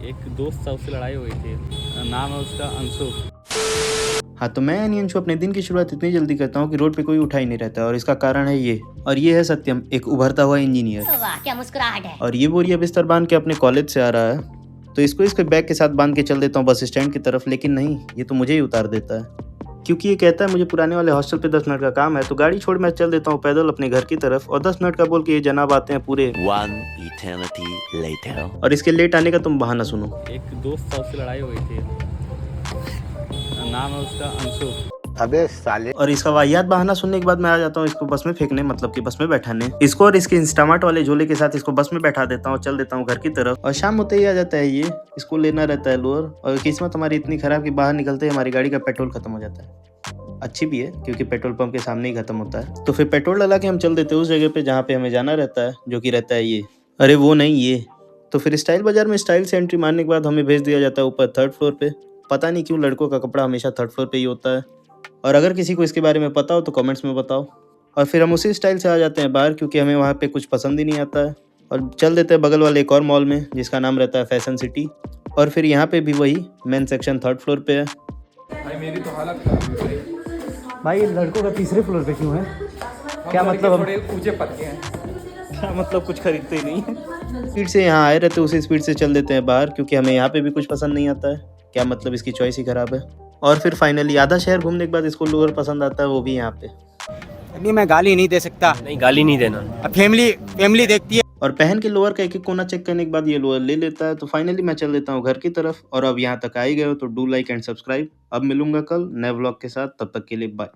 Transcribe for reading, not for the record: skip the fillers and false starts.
एक दोस्त था, उससे लड़ाई हुई थी। नाम है उसका अंशु। हाँ, तो मैं यानी अंशु अपने दिन की शुरुआत इतनी जल्दी करता हूँ कि रोड पे कोई उठा ही नहीं रहता और इसका कारण है ये। और ये है सत्यम, एक उभरता हुआ इंजीनियर। वाह क्या मुस्कुराहट है। और ये बोरिया बिस्तर बांध के अपने कॉलेज से आ रहा है, तो इसको इसके बैग के साथ बांध के चल देता हूँ बस स्टैंड की तरफ, लेकिन नहीं, ये तो मुझे ही उतार देता है। क्योंकि ये कहता है मुझे पुराने वाले हॉस्टल पे 10 मिनट का काम है, तो गाड़ी छोड़ मैं चल देता हूँ पैदल अपने घर की तरफ, और 10 मिनट का बोल के ये जनाब आते हैं पूरे 1 eternity later. और इसके लेट आने का तुम बहाना सुनो। एक दोस्त था, उससे लड़ाई हुई थी। नाम है उसका अंशु। अबे साले। और इसका वाहियात बहाना सुनने के बाद मैं आ जाता हूँ इसको बस में फेंकने, मतलब कि बस में बैठाने। इसको और इसके इंस्टामार्ट वाले झोले के साथ इसको बस में बैठा देता हूँ, चल देता हूँ घर की तरफ। और शाम होते ही आ जाता है ये, इसको लेना रहता है लोअर। और किस्मत हमारी इतनी खराब कि बाहर निकलते ही हमारी गाड़ी का पेट्रोल खत्म हो जाता है। अच्छी भी है क्योंकि पेट्रोल पंप के सामने ही खत्म होता है। तो फिर पेट्रोल डला के हम चल देते हैं उस जगह पे जहाँ पे हमें जाना रहता है, जो कि रहता है ये, अरे वो नहीं ये। तो फिर स्टाइल बाजार में स्टाइल से एंट्री मारने के बाद हमें भेज दिया जाता है ऊपर 3rd फ्लोर पे। पता नहीं क्यों लड़कों का कपड़ा हमेशा 3rd फ्लोर पे ही होता है, और अगर किसी को इसके बारे में पता हो तो कमेंट्स में बताओ। और फिर हम उसी स्टाइल से आ जाते हैं बाहर, क्योंकि हमें वहाँ पे कुछ पसंद ही नहीं आता है, और चल देते हैं बगल वाले एक और मॉल में जिसका नाम रहता है फैशन सिटी। और फिर यहाँ पे भी वही मेन सेक्शन 3rd फ्लोर पे है। भाई मेरी तो हालत खराब है भाई लड़कों का 3रे फ्लोर पे क्यों है? क्या हम मतलब? थोड़े ऊंचे पत्ते हैं। क्या मतलब कुछ खरीदते ही नहीं है? स्पीड से यहाँ आए रहते उसी स्पीड से चल देते हैं बाहर, क्योंकि हमें यहाँ पे भी कुछ पसंद नहीं आता है। क्या मतलब, इसकी चॉइस ही खराब है। और फिर फाइनली आधा शहर घूमने के बाद इसको लोअर पसंद आता है, वो भी यहाँ पे। नहीं मैं गाली नहीं दे सकता। नहीं, गाली नहीं देना। अब फैमिली देखती है। और पहन के लोअर का एक एक कोना चेक करने के बाद ये लोअर ले लेता है। तो फाइनली मैं चल देता हूँ घर की तरफ। और अब यहाँ तक आ ही गए हो तो डू लाइक एंड सब्सक्राइब। अब मिलूंगा कल नए व्लॉग के साथ, तब तक के लिए बाय।